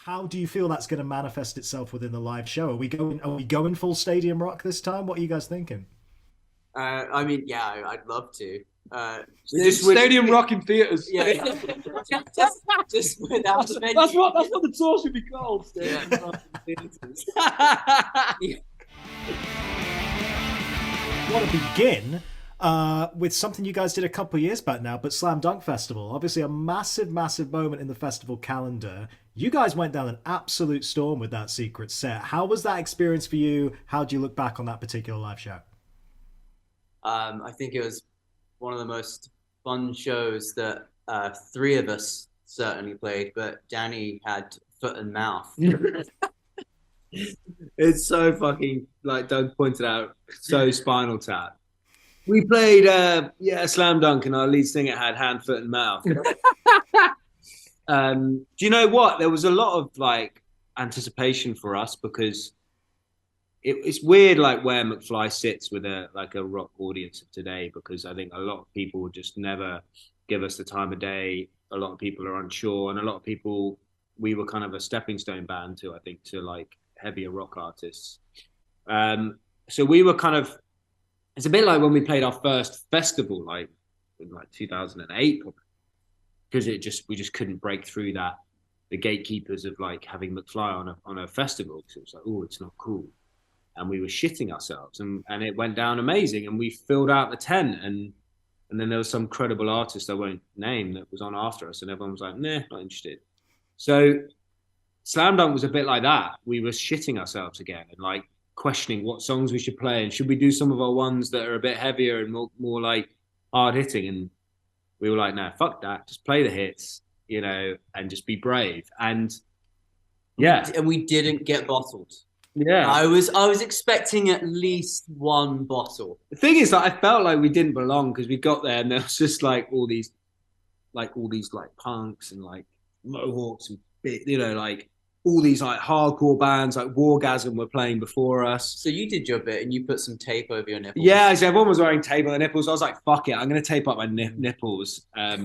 How do you feel that's going to manifest itself within the live show? Are we going full stadium rock this time? What are you guys thinking? I mean, yeah, I'd love to. We just stadium rock in theaters. Yeah, just without venue. That's what the tour should be called. Stadium Yeah. rock in theaters. I want to begin with something you guys did a couple of years back now, but Slam Dunk Festival. Obviously, a massive, massive moment in the festival calendar. You guys went down an absolute storm with that secret set. How was that experience for you? How do you look back on that particular live show? I think it was one of the most fun shows that three of us certainly played, but Danny had foot and mouth. It's so fucking, like Doug pointed out, so Spinal Tap. We played Slam Dunk, and our lead singer had hand, foot, and mouth. Do you know what? There was a lot of like anticipation for us because it's weird, like where McFly sits with a rock audience of today, because I think a lot of people would just never give us the time of day. A lot of people are unsure, and a lot of people, we were kind of a stepping stone band to, I think, to like heavier rock artists. So we were kind of, it's a bit like when we played our first festival, like in like 2008, because we just couldn't break through the gatekeepers of like having McFly on a festival, because it was like, oh, it's not cool. And we were shitting ourselves, and it went down amazing, and we filled out the tent, and then there was some credible artist I won't name that was on after us, and everyone was like, nah, not interested. So Slam Dunk was a bit like that. We were shitting ourselves again and like questioning what songs we should play, and should we do some of our ones that are a bit heavier and more like hard hitting. And we were like, no, fuck that, just play the hits, and just be brave. And yeah, And we didn't get bottled. yeah. I was expecting at least one bottle. The thing is that I felt like we didn't belong, because we got there and there was just like all these punks and like mohawks and like all these like hardcore bands like WARGASM were playing before us. So you did your bit and you put some tape over your nipples. Yeah, so everyone was wearing tape on their nipples. I was like, fuck it, I'm going to tape up my nipples. I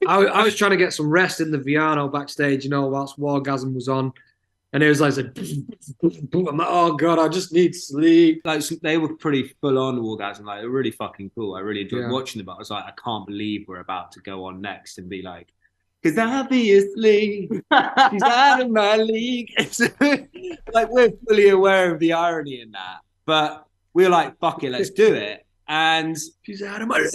was trying to get some rest in the Viano backstage, whilst Wargasm was on. And it was like, I'm like, oh God, I just need sleep. Like, they were pretty full on WARGASM. Like, they were really fucking cool. I really enjoyed watching them. But I was like, I can't believe we're about to go on next and be like, because obviously she's out of my league. Like, we're fully aware of the irony in that. But we were like, fuck it, let's do it. And She's out of my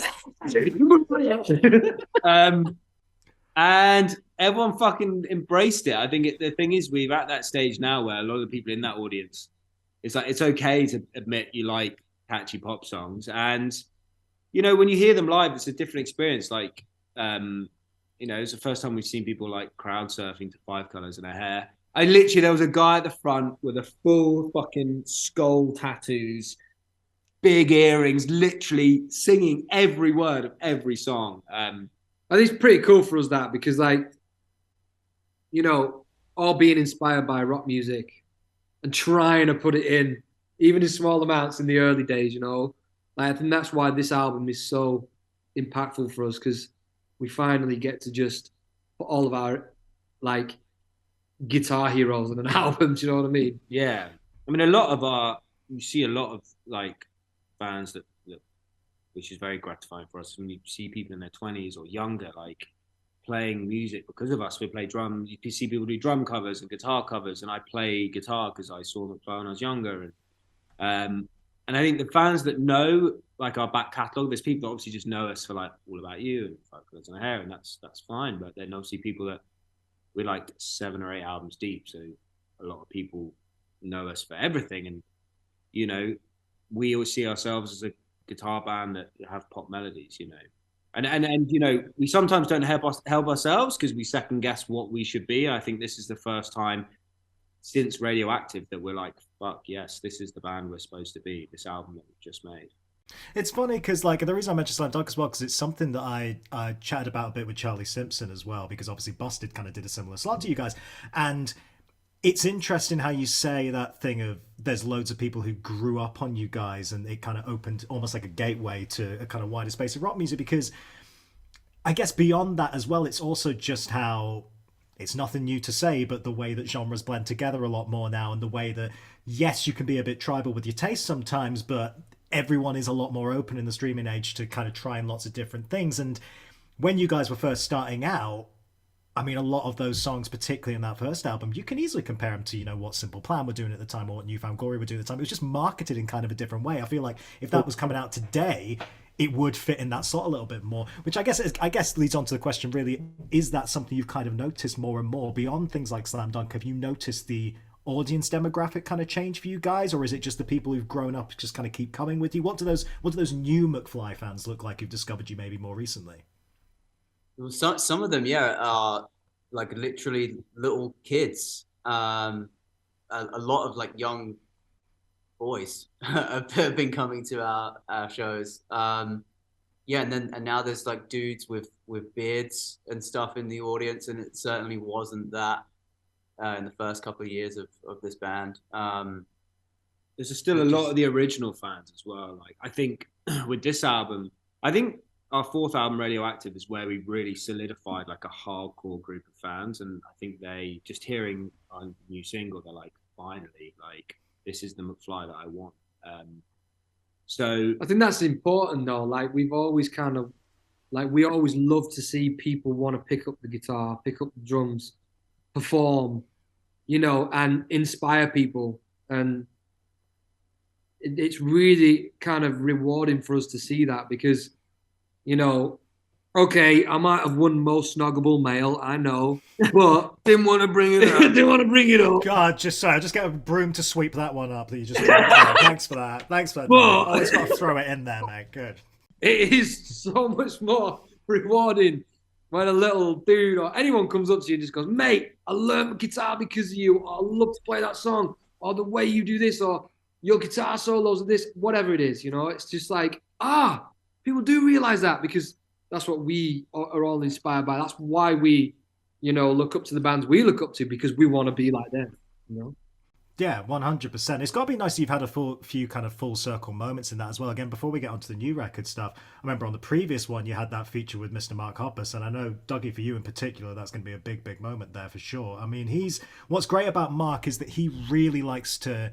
and everyone fucking embraced it. I think the thing is, we're at that stage now where a lot of the people in that audience, it's like, it's okay to admit you like catchy pop songs. And, when you hear them live, it's a different experience. Like, it's the first time we've seen people like crowd surfing to Five Colours in her hair. There was a guy at the front with a full fucking skull tattoos, big earrings, literally singing every word of every song. I think it's pretty cool for us that, because like, all being inspired by rock music and trying to put it in, even in small amounts in the early days, like, I think that's why this album is so impactful for us, because we finally get to just put all of our like guitar heroes on an album. Do you know what I mean? Yeah. I mean, you see a lot of like bands that which is very gratifying for us when you see people in their 20s or younger, like playing music because of us. We play drum. You see people do drum covers and guitar covers, and I play guitar because I saw McFly when I was younger. And I think the fans that know like our back catalogue, there's people that obviously just know us for like All About You and Five Colours in the Hair, and that's fine. But then obviously people that we're like 7 or 8 albums deep, so a lot of people know us for everything. And we always see ourselves as a guitar band that have pop melodies, and we sometimes don't help ourselves because we second guess what we should be. I think this is the first time since Radioactive that we're like, fuck yes, this is the band we're supposed to be, this album that we've just made. It's funny because like the reason I mentioned Slam Dunk as well, because it's something that I chatted about a bit with Charlie Simpson as well, because obviously Busted kind of did a similar slot to you guys. And it's interesting how you say that thing of there's loads of people who grew up on you guys, and it kind of opened almost like a gateway to a kind of wider space of rock music, because I guess beyond that as well, it's also just how it's nothing new to say, but the way that genres blend together a lot more now, and the way that, yes, you can be a bit tribal with your taste sometimes, but everyone is a lot more open in the streaming age to kind of trying lots of different things. And when you guys were first starting out, I mean, a lot of those songs, particularly in that first album, you can easily compare them to, you know, what Simple Plan were doing at the time or what New Found Glory were doing at the time. It was just marketed in kind of a different way. I feel like if that was coming out today, it would fit in that slot a little bit more, which I guess leads on to the question, really, is that something you've kind of noticed more and more beyond things like Slam Dunk? Have you noticed the audience demographic kind of change for you guys, or is it just the people who've grown up just kind of keep coming with you? What do those new McFly fans look like who've discovered you maybe more recently? Well, some of them, yeah, are like literally little kids. A lot of like young boys have been coming to our shows. Yeah, and now there's like dudes with beards and stuff in the audience, and it certainly wasn't that in the first couple of years of this band. There's still a lot of the original fans as well. Like, I think with this album, I think our fourth album, Radioactive, is where we really solidified like a hardcore group of fans. And I think they, just hearing our new single, they're like, finally, like, this is the McFly that I want. So I think that's important though. Like, we've always kind of, like, we always love to see people want to pick up the guitar, pick up the drums, perform, you know, and inspire people. And it's really kind of rewarding for us to see that, because, you know, okay, I might have won most snoggable male, I know, but didn't want to bring it up. didn't want to bring it up. God, just get a broom to sweep that one up that you just thanks for that. Thanks for that. But, Always got to throw it in there, mate. Good. It is so much more rewarding when a little dude or anyone comes up to you and just goes, mate, I learned guitar because of you, or I love to play that song, or the way you do this, or your guitar solos are this, whatever it is, you know. It's just like, people do realize that, because that's what we are all inspired by. That's why we, you know, look up to the bands we look up to, because we want to be like them, you know. Yeah, 100%. It's got to be nice that you've had a few kind of full circle moments in that as well. Again, before we get onto the new record stuff, I remember on the previous one you had that feature with Mr. Mark Hoppus, and I know, Dougie, for you in particular, that's going to be a big, big moment there for sure. I mean, what's great about Mark is that he really likes to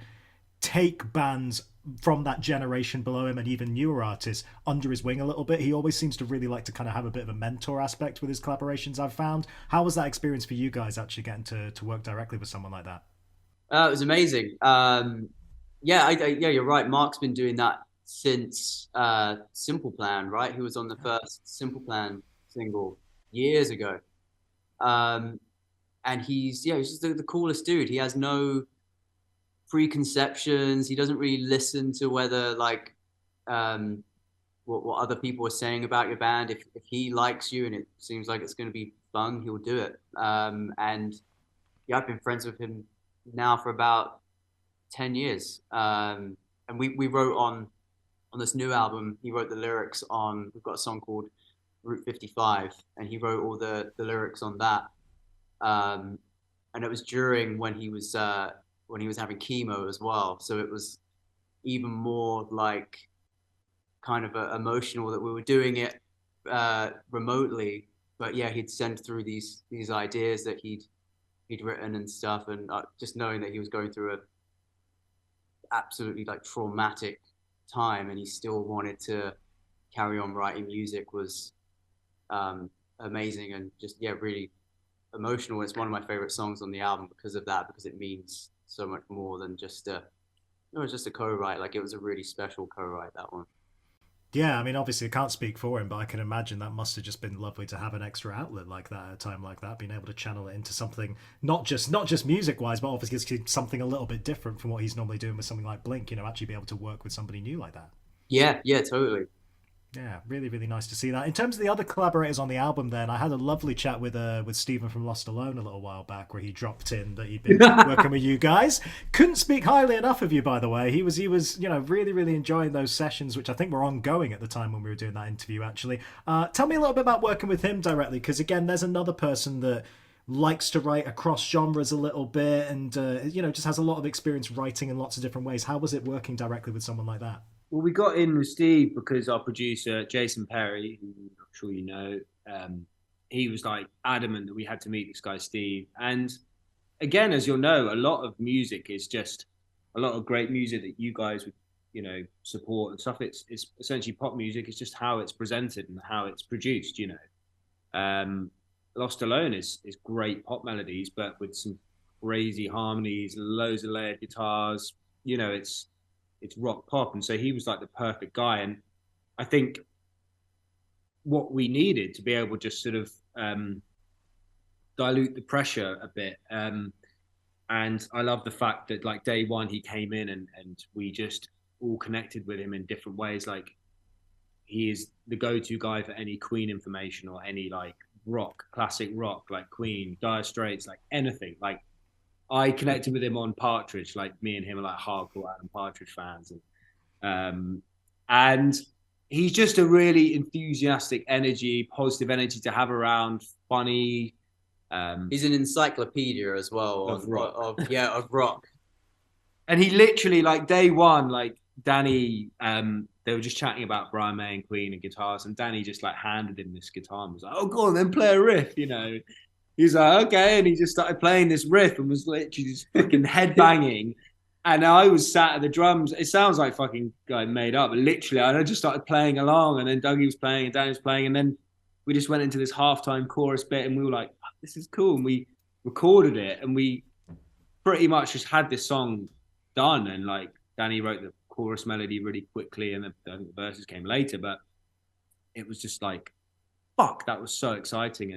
take bands from that generation below him and even newer artists under his wing a little bit. He always seems to really like to kind of have a bit of a mentor aspect with his collaborations, I've found. How was that experience for you guys, actually getting to work directly with someone like that? It was amazing. Yeah, you're right. Mark's been doing that since Simple Plan, right? He was on the first Simple Plan single years ago. And he's just the coolest dude. He has no preconceptions. He doesn't really listen to whether like what other people are saying about your band. If he likes you and it seems like it's going to be fun, he'll do it. And yeah, I've been friends with him now for about 10 years. And we wrote on this new album, he wrote the lyrics on, we've got a song called Route 55, and he wrote all the lyrics on that. And it was during when he was having chemo as well. So it was even more like kind of emotional that we were doing it remotely. But yeah, he'd send through these ideas that he'd written and stuff, and just knowing that he was going through a absolutely like traumatic time and he still wanted to carry on writing music was amazing, and just really emotional. It's one of my favorite songs on the album because of that, because it means so much more than just a co-write. Like, it was a really special co-write, that one. Yeah, I mean, obviously I can't speak for him, but I can imagine that must have just been lovely to have an extra outlet like that at a time like that, being able to channel it into something not just music wise, but obviously something a little bit different from what he's normally doing with something like Blink, you know, actually be able to work with somebody new like that. Yeah, totally. Yeah, really, really nice to see that. In terms of the other collaborators on the album, then, I had a lovely chat with Stephen from LostAlone a little while back, where he dropped in that he'd been working with you guys. Couldn't speak highly enough of you, by the way. He was really, really enjoying those sessions, which I think were ongoing at the time when we were doing that interview, actually. Tell me a little bit about working with him directly, because again, there's another person that likes to write across genres a little bit, and just has a lot of experience writing in lots of different ways. How was it working directly with someone like that? Well, we got in with Steve because our producer, Jason Perry, who I'm sure you know, he was like adamant that we had to meet this guy Steve. And again, as you'll know, a lot of music is just a lot of great music that you guys would, you know, support and stuff. It's essentially pop music. It's just how it's presented and how it's produced, you know. LostAlone is great pop melodies, but with some crazy harmonies, loads of layered guitars. You know, it's rock pop, and so he was like the perfect guy. And I think what we needed to be able to just sort of dilute the pressure a bit. And I love the fact that like day one he came in and we just all connected with him in different ways. Like he is the go-to guy for any Queen information or any like rock, classic rock, like Queen, Dire Straits, like anything. Like I connected with him on Partridge. Like me and him are like hardcore Adam Partridge fans, and he's just a really enthusiastic energy, positive energy to have around, funny. He's an encyclopedia as well of rock. Of rock. And he literally, like day one, like Danny, they were just chatting about Brian May and Queen and guitars, and Danny just like handed him this guitar and was like, "Oh, go on, then play a riff," you know. He's like, "Okay," and he just started playing this riff and was literally just fucking headbanging. And I was sat at the drums. It sounds like fucking like made up, but literally, I just started playing along, and then Dougie was playing, and Danny was playing, and then we just went into this halftime chorus bit, and we were like, "This is cool." And we recorded it, and we pretty much just had this song done. And like Danny wrote the chorus melody really quickly, and I think the verses came later. But it was just like, fuck, that was so exciting.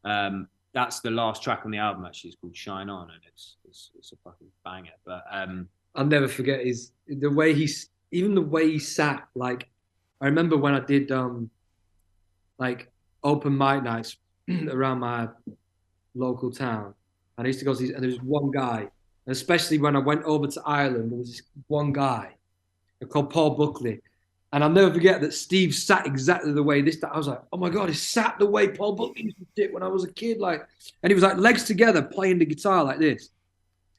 And that's the last track on the album. Actually, it's called "Shine On," and it's a fucking banger. But I'll never forget the way he sat. Like I remember when I did like open mic nights around my local town, and I used to go to these, and there was one guy, and especially when I went over to Ireland, there was this one guy called Paul Buckley, and I'll never forget that Steve sat exactly the way I was like, oh my god, he sat the way Paul Buckley used to sit when I was a kid, like, and he was like legs together playing the guitar like this,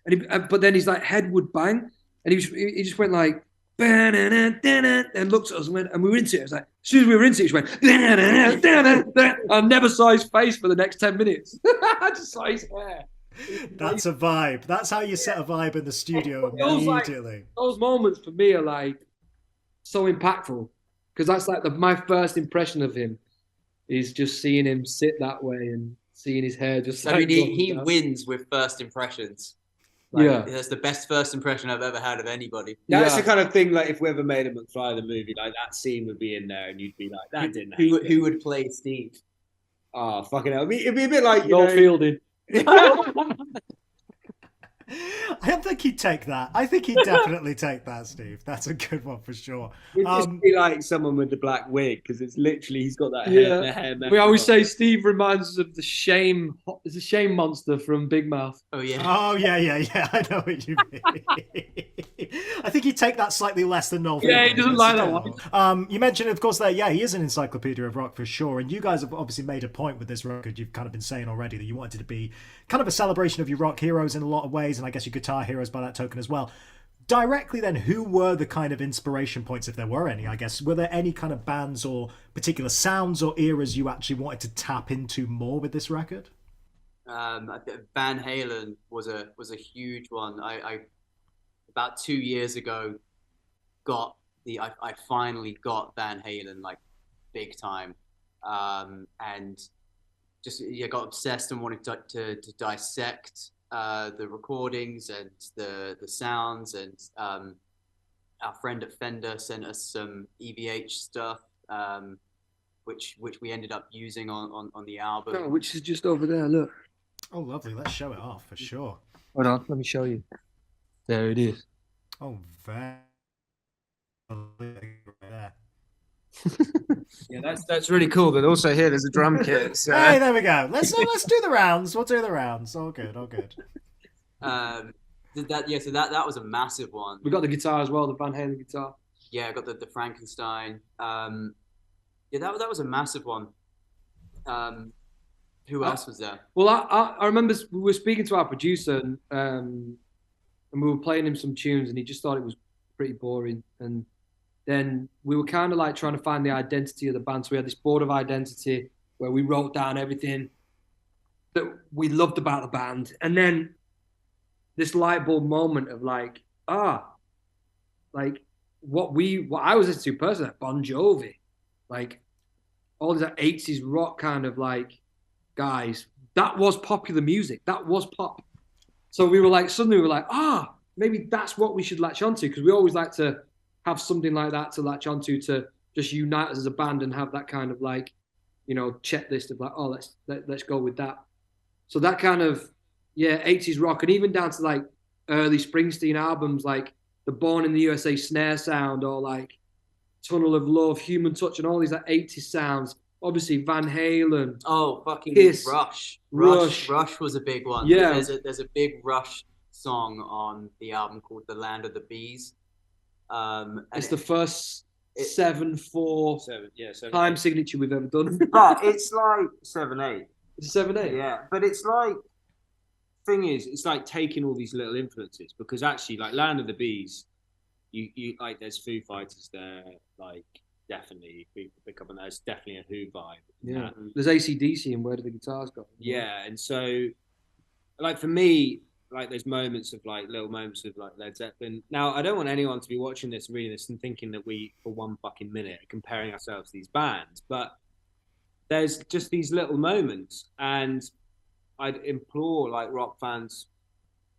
and but then his like head would bang, and he just went like, and looked at us and we were into it. It was like, as soon as we were into it, he went, I never saw his face for the next 10 minutes. I just saw his hair. That's a vibe. That's how you set a vibe in the studio immediately. Those moments for me are like so impactful, because that's like my first impression of him is just seeing him sit that way and seeing his hair just. I mean, he wins with first impressions. Like, yeah, that's the best first impression I've ever had of anybody. that's the kind of thing, like if we ever made a McFly the movie, like that scene would be in there, and you'd be like, "That didn't happen." Who would play Steve? Oh, fucking hell! It'd be a bit like no fielding. I don't think he'd take that. I think he'd definitely take that, Steve. That's a good one for sure. It'd just be like someone with the black wig, because it's literally he's got that hair. The hair we always say Steve reminds us of the shame monster from Big Mouth. Oh yeah. Oh yeah. I know what you mean. I think he'd take that slightly less than Noel. Yeah, he doesn't like that one. You mentioned, of course, that he is an encyclopedia of rock for sure, and you guys have obviously made a point with this record. You've kind of been saying already that you wanted it to be kind of a celebration of your rock heroes in a lot of ways, and I guess your guitar heroes by that token as well. Directly then, who were the kind of inspiration points, if there were any, I guess? Were there any kind of bands or particular sounds or eras you actually wanted to tap into more with this record? Van Halen was a huge one. I about 2 years ago I finally got Van Halen like big time, and just got obsessed and wanted to dissect the recordings and the sounds, and our friend at Fender sent us some EVH stuff, which we ended up using on the album. Oh, which is just over there, look. Oh, lovely. Let's show it off for sure. Hold on, let me show you. There it is. Oh, very there. Yeah, that's really cool. But also here, there's a drum kit. So. Hey, there we go. Let's do the rounds. We'll do the rounds. All good. So that was a massive one. We got the guitar as well, the Van Halen guitar. Yeah, I got the Frankenstein. That was a massive one. Who else was there? Well, I remember we were speaking to our producer, and we were playing him some tunes, and he just thought it was pretty boring. And then we were kind of like trying to find the identity of the band. So we had this board of identity, where we wrote down everything that we loved about the band. And then this light bulb moment of like, like what I was listening to personally, like Bon Jovi, like all these 80s rock kind of like guys, that was popular music. That was pop. So we were like, suddenly we were like, maybe that's what we should latch onto, because we always like to have something like that to latch onto, to just unite us as a band and have that kind of like, you know, checklist of like, let's go with that. So that kind of, 80s rock, and even down to like early Springsteen albums, like the Born in the USA snare sound, or like Tunnel of Love, Human Touch, and all these like 80s sounds. Obviously Van Halen. Oh, fucking Kiss. Rush was a big one. Yeah. There's a big Rush song on the album called The Land of the Bees. It's the first 7/4 time signature we've ever done. But it's like 7/8. It's a 7/8. Yeah, but it's like, thing is, it's like taking all these little influences, because actually, like Land of the Bees, you like, there's Foo Fighters there, like definitely pick up on that. It's definitely a Who vibe. Yeah, there's AC/DC and Where Do the Guitars Go? Yeah, and so, like for me, like there's moments of like little moments of like Led Zeppelin. Now, I don't want anyone to be watching this, reading this, and thinking that we, for one fucking minute, are comparing ourselves to these bands, but there's just these little moments, and I'd implore like rock fans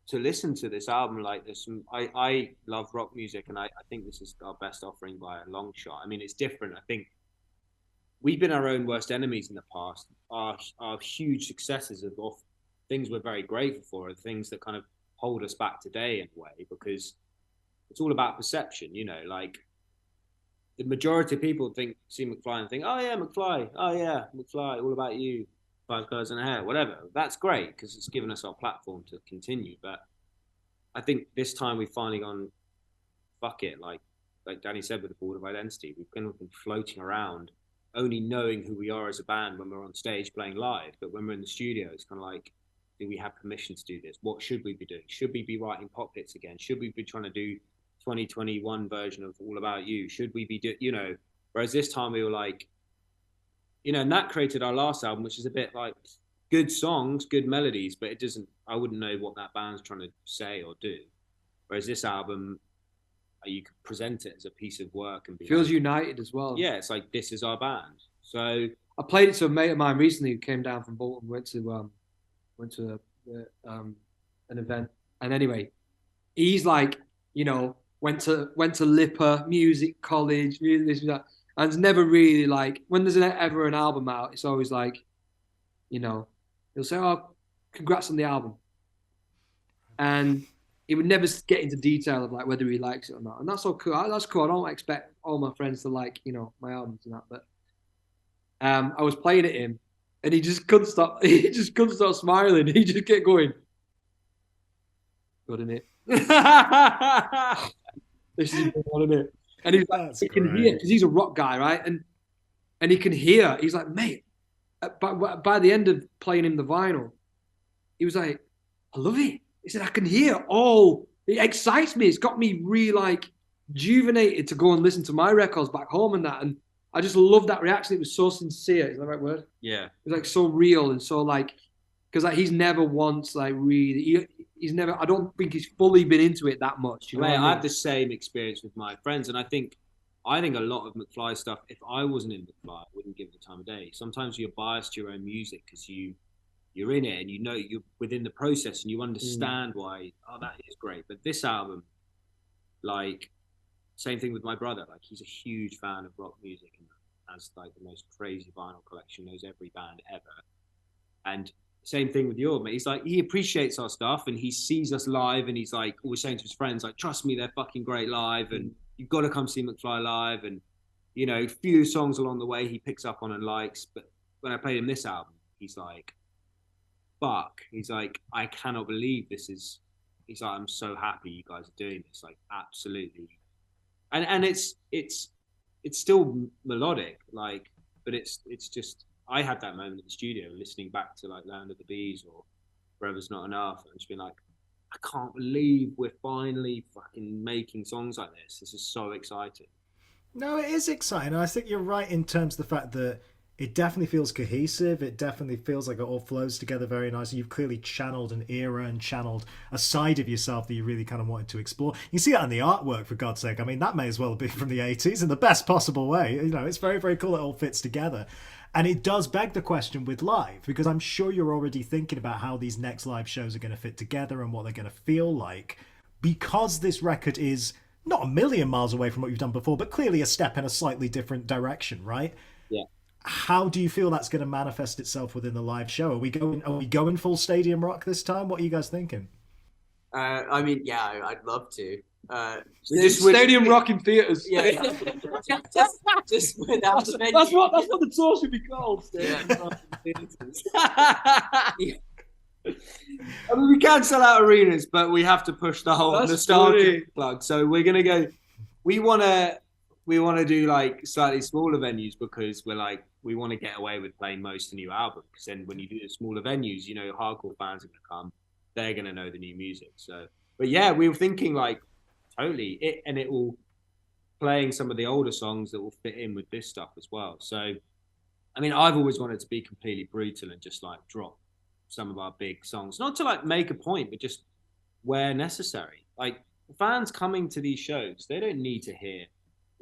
to listen to this album. Like there's some, I love rock music, and I think this is our best offering by a long shot. I mean, it's different. I think we've been our own worst enemies in the past. Our huge successes of things we're very grateful for are things that kind of hold us back today in a way, because it's all about perception, you know, like the majority of people see McFly and think, oh yeah, McFly, all about you, Five Guys in a Hair, whatever. That's great, because it's given us our platform to continue. But I think this time we've finally gone, fuck it, like Danny said, with the Board of Identity, we've kind of been floating around only knowing who we are as a band when we're on stage playing live. But when we're in the studio, it's kind of like, do we have permission to do this? What should we be doing? Should we be writing pop hits again? Should we be trying to do 2021 version of All About You? Should we be whereas this time we were like, and that created our last album, which is a bit like good songs, good melodies, but I wouldn't know what that band's trying to say or do. Whereas this album, you could present it as a piece of work and be feels like, united as well. Yeah, it's like, this is our band. So I played it to a mate of mine recently who came down from Bolton, went to an event, and anyway, he's like, went to Lipper Music College, this and that, and it's never really like, when there's ever an album out, it's always like, he'll say, oh, congrats on the album, and he would never get into detail of like whether he likes it or not, and that's all cool. That's cool. I don't expect all my friends to like my albums and that, but I was playing at him, and he just couldn't stop. He just couldn't stop smiling. He just kept going, good, innit? This is good, isn't it? And he's like, he can hear, because he's a rock guy, right? And he can hear. He's like, mate. By the end of playing him the vinyl, he was like, I love it. He said, I can hear. Oh, it excites me. It's got me really like rejuvenated to go and listen to my records back home and that. And I just love that reaction. It was so sincere. Is that the right word? Yeah. It was like so real and so like, because like he's never once like really, he's never, I don't think he's fully been into it that much. I have the same experience with my friends, and I think a lot of McFly stuff, if I wasn't in McFly, I wouldn't give it the time of day. Sometimes you're biased to your own music because you're in it and you're within the process and you understand why, that is great. But this album, like, same thing with my brother. Like, he's a huge fan of rock music and has like the most crazy vinyl collection, knows every band ever. And same thing with your mate. He's like, he appreciates our stuff and he sees us live and he's like always saying to his friends, like, trust me, they're fucking great live and you've got to come see McFly live. And, a few songs along the way he picks up on and likes. But when I played him this album, he's like, fuck. He's like, I cannot believe this is, he's like, I'm so happy you guys are doing this. Like, absolutely. And it's still melodic, like, but it's just, I had that moment in the studio listening back to like Land of the Bees or Forever's Not Enough and just being like, I can't believe we're finally fucking making songs like this. This is so exciting. No, it is exciting. And I think you're right in terms of the fact that It definitely feels cohesive. It definitely feels like it all flows together very nicely. You've clearly channeled an era and channeled a side of yourself that you really kind of wanted to explore. You see that in the artwork, for God's sake. I mean, that may as well be from the 80s in the best possible way. You know, it's very, very cool. It all fits together. And it does beg the question with live, because I'm sure you're already thinking about how these next live shows are going to fit together and what they're going to feel like, because this record is not a million miles away from what you've done before, but clearly a step in a slightly different direction, right? Yeah. How do you feel that's going to manifest itself within the live show? Are we going full stadium rock this time? What are you guys thinking? I mean, yeah, I'd love to. Stadium rock in theaters. Yeah, just without the venue. That's what the tour should be called. Yeah. I mean, we can sell out arenas, but we have to push the whole nostalgia plug. So we're gonna go. We wanna do like slightly smaller venues, because we want to get away with playing most of the new album. Because then when you do the smaller venues, you know, hardcore fans are gonna come. They're gonna know the new music. So, but yeah, we were thinking like totally it will playing some of the older songs that will fit in with this stuff as well. So, I mean, I've always wanted to be completely brutal and just like drop some of our big songs, not to like make a point, but just where necessary. Like, fans coming to these shows, they don't need to hear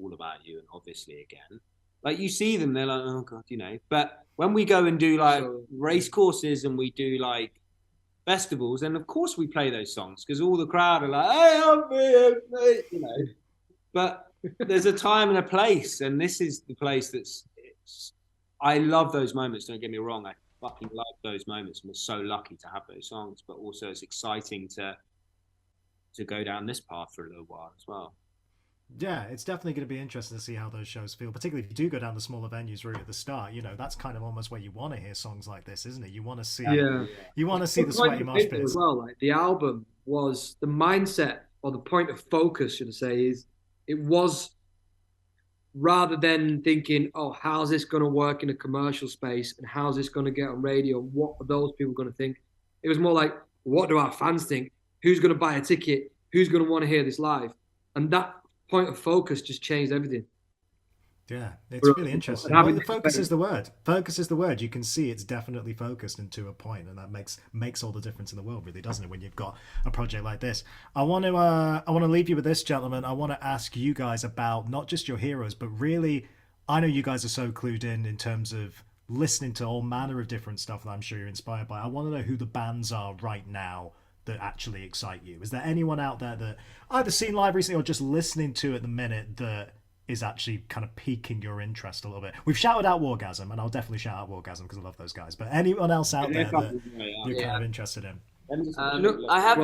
All About You and Obviously Again. Like, you see them, they're like, oh God, you know. But when we go and do like race courses and we do like festivals, and of course we play those songs because all the crowd are like, hey, I'm here, mate, you know. But there's a time and a place, and this is the place I love those moments, don't get me wrong. I fucking love those moments, and we're so lucky to have those songs, but also it's exciting to go down this path for a little while as well. Yeah, it's definitely going to be interesting to see how those shows feel, particularly if you do go down the smaller venues route at the start. You know, that's kind of almost where you want to hear songs like this, isn't it? You want to see, you want to see the sweaty mosh pits as well. Like, the album was the mindset, or the point of focus, should I say, is it was, rather than thinking, oh, how's this going to work in a commercial space and how's this going to get on radio and what are those people going to think, it was more like, what do our fans think? Who's going to buy a ticket? Who's going to want to hear this live? And that point of focus just changed everything. Yeah, it's really interesting. Well, focus is the word. Focus is the word. You can see it's definitely focused and to a point, and that makes all the difference in the world, really, doesn't it? When you've got a project like this, I want to leave you with this, gentlemen. I want to ask you guys about not just your heroes, but really, I know you guys are so clued in terms of listening to all manner of different stuff that I'm sure you're inspired by. I want to know who the bands are right now that actually excite you. Is there anyone out there that either seen live recently or just listening to at the minute that is actually kind of piquing your interest a little bit? We've shouted out WARGASM, and I'll definitely shout out WARGASM because I love those guys. But anyone else out there that you're kind of interested in? I have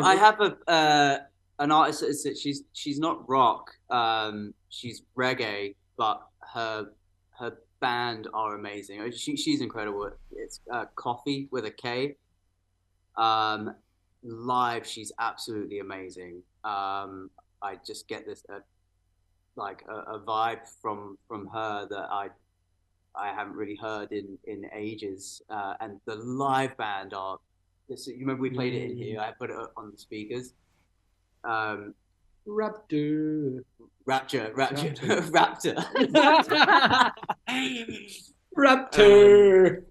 an artist that she's not rock, she's reggae, but her band are amazing. She's incredible. It's Coffee with a K. Live, she's absolutely amazing. I just get this a vibe from her that I haven't really heard in ages. And the live band are, you remember we played it in here, I put it on the speakers. Raptor. Raptor.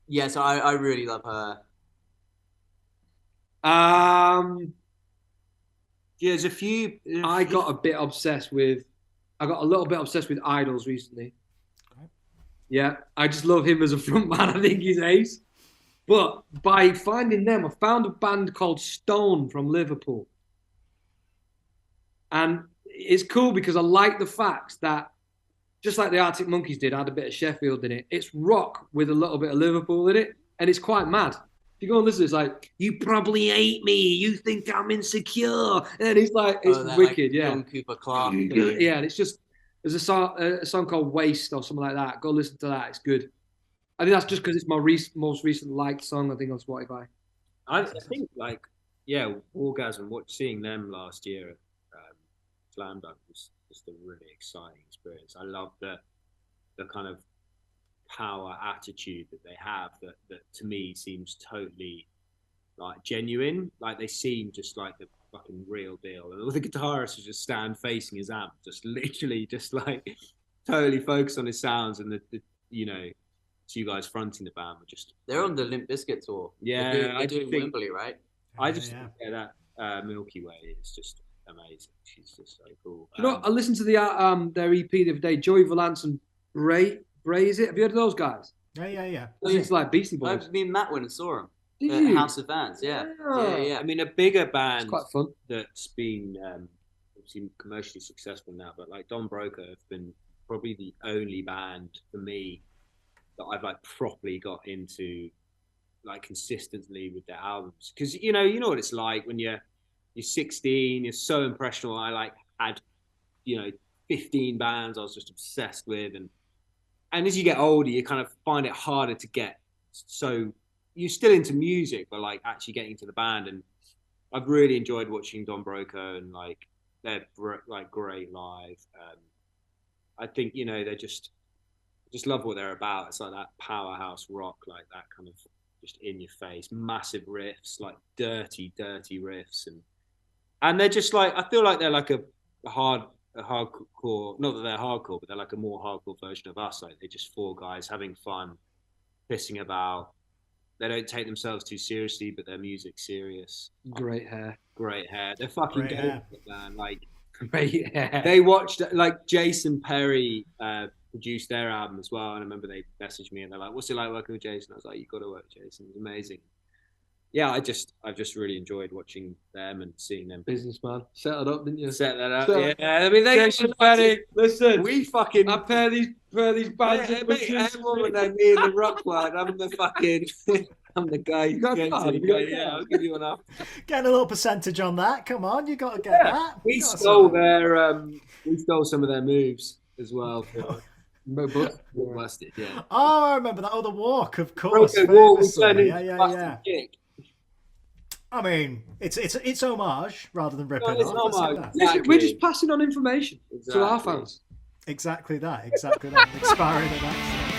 Yeah, so I really love her. Yeah, there's a few. I got a little bit obsessed with Idols recently. Okay. Yeah, I just love him as a frontman. I think he's ace. But by finding them, I found a band called Stone from Liverpool. And it's cool because I like the fact that, just like the Arctic Monkeys did, had a bit of Sheffield in it. It's rock with a little bit of Liverpool in it, and it's quite mad. If you go and listen, it's like, you probably hate me, you think I'm insecure. And it's like, it's wicked, yeah. John Cooper Clarke. Yeah, and it's just, there's a song called Waste or something like that. Go listen to that, it's good. I think that's just because it's my most recent liked song, I think, on Spotify. I think, like, yeah, WARGASM, seeing them last year at Slam Dunk was just a really exciting experience. I love the kind of power attitude that they have that to me seems totally like genuine. Like, they seem just like the fucking real deal. And all the guitarists would just stand facing his amp, just literally just like totally focus on his sounds and the you know, two guys fronting the band were just. They're on the Limp Bizkit tour. Yeah, they're I doing think- Wembley, right? I just think that Milky Way is just amazing. She's just so cool. You know, I listened to their EP the other day. Joey Valance and Bray, is it? Have you heard of those guys? Yeah. It's like Beastie Boys. Me and Matt went and saw him. Did At you? House of Vans, yeah. I mean, a bigger It's band quite fun. that's been obviously commercially successful now, but like Don Broco have been probably the only band for me that I've like properly got into like consistently with their albums. Because you know what it's like when you're 16, you're so impressionable. I like had 15 bands I was just obsessed with, and as you get older, you kind of find it harder to get. So you're still into music, but like actually getting into the band. And I've really enjoyed watching Don Broco, and like they're like great live. I think they just love what they're about. It's like that powerhouse rock, like that kind of just in your face, massive riffs, like dirty riffs, and they're just like, I feel like they're like a hardcore, not that they're hardcore, but they're like a more hardcore version of us. Like they're just four guys having fun, pissing about. They don't take themselves too seriously, but their music's serious. Great hair. They're fucking Great great, hair. man. Like Great hair. they watched, like Jason Perry produced their album as well, and I remember they messaged me and they're like, "What's it like working with Jason?" I was like, "You got to work with Jason. It's amazing." Yeah, I've just really enjoyed watching them and seeing them Businessman. Set it up, didn't you? set that up. So- Yeah, I mean, Jason Perry, listen. we fucking. I pair these bands. Mate, everyone know me in the rock world. I'm the fucking. I'm the guy. You got a card, you got a Yeah, card. I'll give you enough. Getting a little percentage on that. Come on, you got to get that. We You gotta stole sort of- their. We stole some of their moves as well. Busted, yeah. Oh, I remember that. Oh, the walk, of course. Broco Walk, we famously. turned into Yeah. busted kick. I mean, it's homage rather than ripping No, it's off. Let's homage. do that. Listen, we're just passing on information to our Exactly. fans. Exactly that. Inspiring and excellent.